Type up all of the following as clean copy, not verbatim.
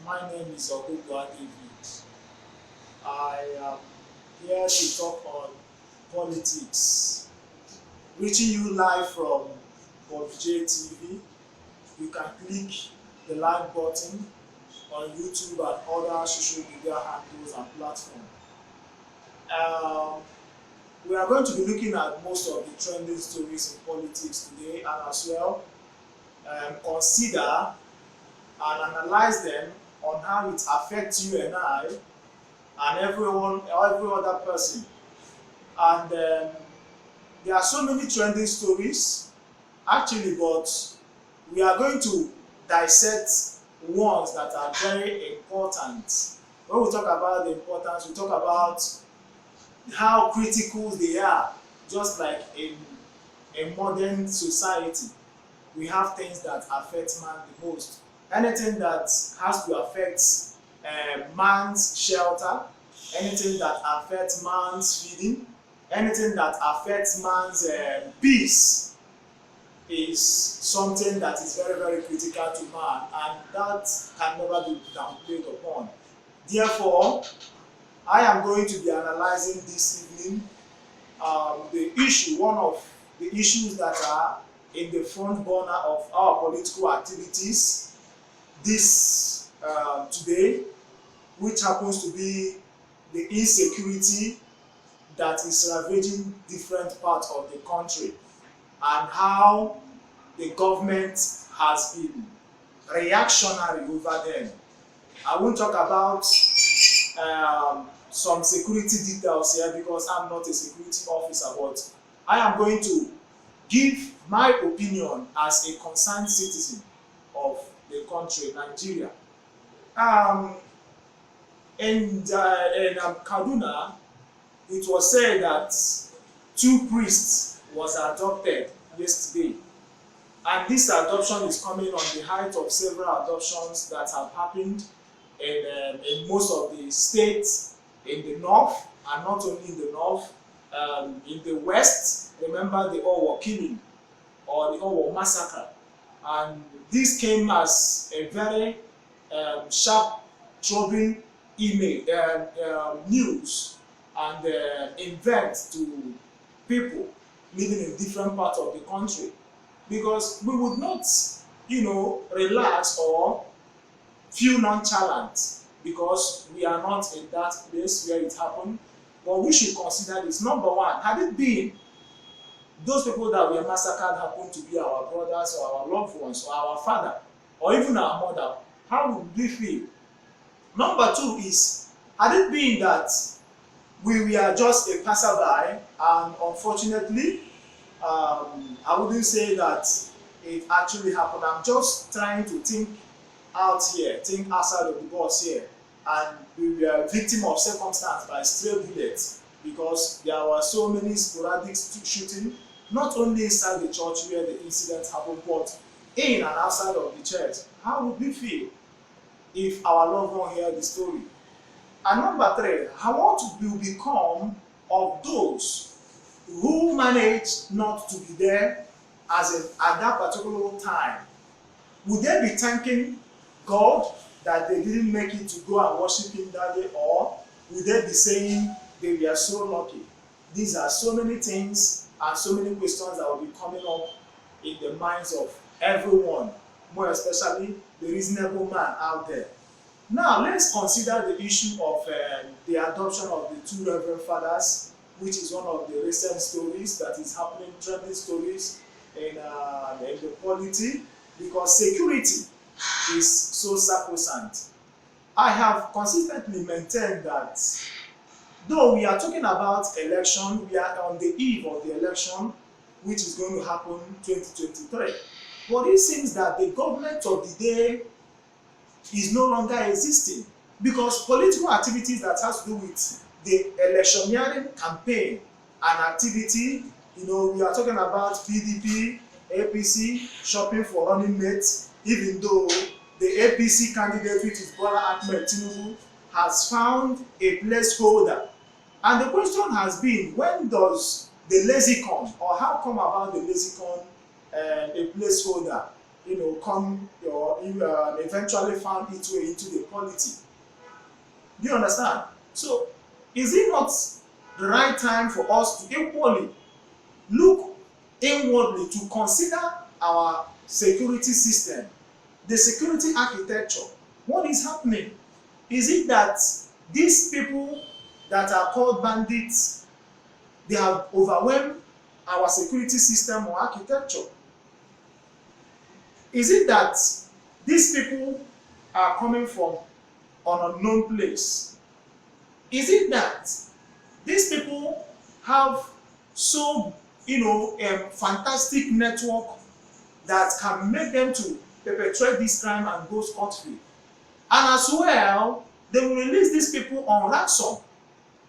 My name is Ogugua David. I am here to talk on politics. Reaching you live from BOBOJAY TV. You can click the like button on YouTube and other social media handles and platforms. Um, we are going to be looking at most of the trending stories in politics today, and as well consider and analyze them on how it affects you and I and everyone, every other person. And there are so many trending stories actually, but we are going to dissect ones that are very important. When we talk about the importance, we talk about how critical they are, just like in a modern society. We have things that affect man the most. Anything that has to affect man's shelter, anything that affects man's feeding, anything that affects man's peace is something that is very, very critical to man, and that can never be downplayed upon. Therefore, I am going to be analyzing this evening one of the issues that are in the front burner of our political activities this today, which happens to be the insecurity that is ravaging different parts of the country, and how the government has been reactionary over them. I won't talk about some security details here because I'm not a security officer, but I am going to give my opinion as a concerned citizen of the country, Nigeria. In Kaduna, it was said that 2 priests was adopted yesterday, and this adoption is coming on the height of several adoptions that have happened in most of the states in the north, and not only in the north, in the west. Remember the Ogugua killing or the Ogugua massacre, and this came as a very sharp, troubling news and event to people living in different parts of the country, because we would not, relax or feel nonchalant because we are not in that place where it happened. But we should consider this. Number one, had it been those people that were massacred happened to be our brothers or our loved ones or our father or even our mother, how would we feel? Number two is, had it been that we were just a passerby, and unfortunately, I wouldn't say that it actually happened. I'm just trying to think think outside of the box here, and we were victim of circumstance by stray bullets, because there were so many sporadic shooting, not only inside the church where the incident happened, but in and outside of the church. How would we feel if our loved one heard the story? And number three, what will become of those who managed not to be there at that particular time? Would they be thanking God that they didn't make it to go and worship Him that day, or would they be saying they were so lucky? These are so many things and so many questions that will be coming up in the minds of everyone, more especially the reasonable man out there. Now, let's consider the issue of the adoption of the 2 Reverend Fathers, which is one of the recent stories that is happening, trending stories in the polity, because security is so sacrosanct. I have consistently maintained that though we are talking about election, we are on the eve of the election, which is going to happen 2023. But it seems that the government of the day is no longer existing, because political activities that has to do with the electioneering campaign and activity, we are talking about PDP, APC shopping for running mates, even though the APC candidate, which is Bola Ahmed Tinubu, has found a placeholder. And the question has been, when does the lazy come, or how come about the lazy come a placeholder? come or eventually found its way into the polity. Do you understand? So, is it not the right time for us to equally look inwardly to consider our security system, the security architecture? What is happening? Is it that these people that are called bandits, they have overwhelmed our security system or architecture? Is it that these people are coming from an unknown place? Is it that these people have so fantastic network that can make them to perpetrate this crime and go scot-free? And as well, they will release these people on ransom.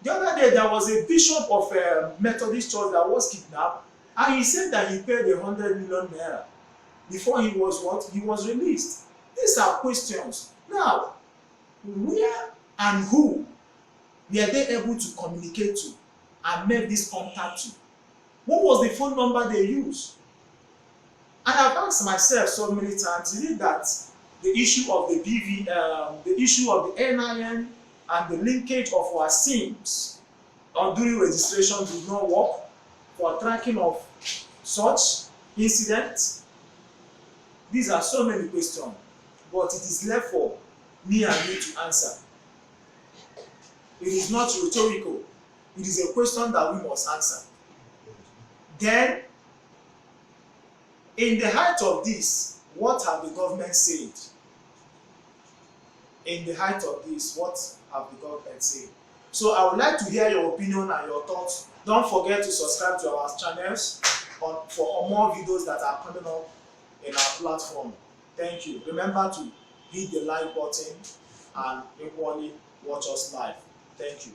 The other day, there was a bishop of a Methodist church that was kidnapped, and he said that he paid 100 million naira before he was what? He was released. These are questions. Now, where and who were they able to communicate to and make this contact to? What was the phone number they used? And I've asked myself so many times, is it that the issue of the the issue of the NIN and the linkage of our SIMs on during registration did not work for tracking of such incidents? These are so many questions, but it is left for me and you to answer. It is not rhetorical. It is a question that we must answer. Then, in the height of this, what have the government said? In the height of this, what have the government said? So I would like to hear your opinion and your thoughts. Don't forget to subscribe to our channels for more videos that are coming up in our platform. Thank you. Remember to hit the like button and equally watch us live. Thank you.